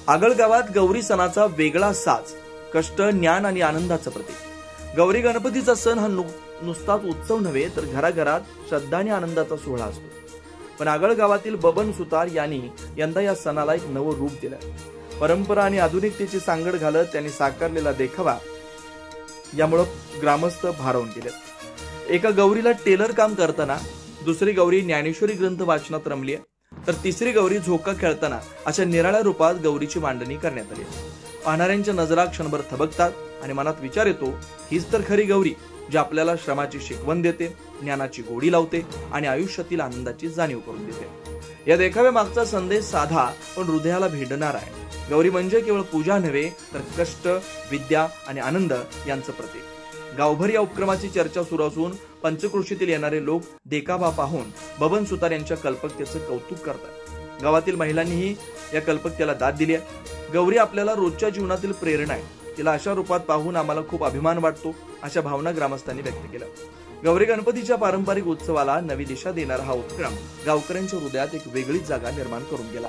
आगळ गावात गौरी सणाचा वेगळा साज, कष्ट, ज्ञान आणि आनंदाचं प्रतीक। गौरी गणपतीचा सण हा नुसताच उत्सव नव्हे तर घराघरात श्रद्धा आणि आनंदाचा सोहळा असतो। पण आगळ गावातील बबन सुतार यांनी यंदा या सणाला एक नवं रूप दिलं। परंपरा आणि आधुनिकतेची सांगड घालत त्यांनी साकारलेला देखावा यामुळे ग्रामस्थ भारावून गेले। एका गौरीला टेलर काम करताना, दुसरी गौरी ज्ञानेश्वरी ग्रंथ वाचनात रमली, तर तिसरी गौरी झोका खेळताना अशा निराळ्या रूपात गौरीची मांडणी करण्यात आली। पाहणाऱ्यांच्या नजरा क्षणभर थबकतात आणि मनात विचार येतो, हीच तर खरी गौरी जी आपल्याला श्रमाची शिकवण देते, ज्ञानाची गोडी लावते आणि आयुष्यातील आनंदाची जाणीव करून देते। या देखाव्या मागचा संदेश साधा पण हृदयाला भिडणारा आहे। गौरी म्हणजे केवळ पूजा नव्हे तर कष्ट, विद्या आणि आनंद यांचं प्रतीक। गावभर या उपक्रमाची चर्चा सुरू असून पंचक्रोशीतील येणारे लोक देखावा पाहून बबन सुतार यांच्या कल्पकतेचं कौतुक करतात। गावातील महिलांनीही या कल्पकतेला दाद दिली आहे। गौरी आपल्याला रोजच्या जीवनातील प्रेरणा आहे, तिला अशा रूपात पाहून आम्हाला खूप अभिमान वाटतो, अशा भावना ग्रामस्थांनी व्यक्त केल्या। गौरी गणपतीच्या पारंपरिक उत्सवाला नवी दिशा देणारा हा उपक्रम गावकऱ्यांच्या हृदयात एक वेगळीच जागा निर्माण करून गेला।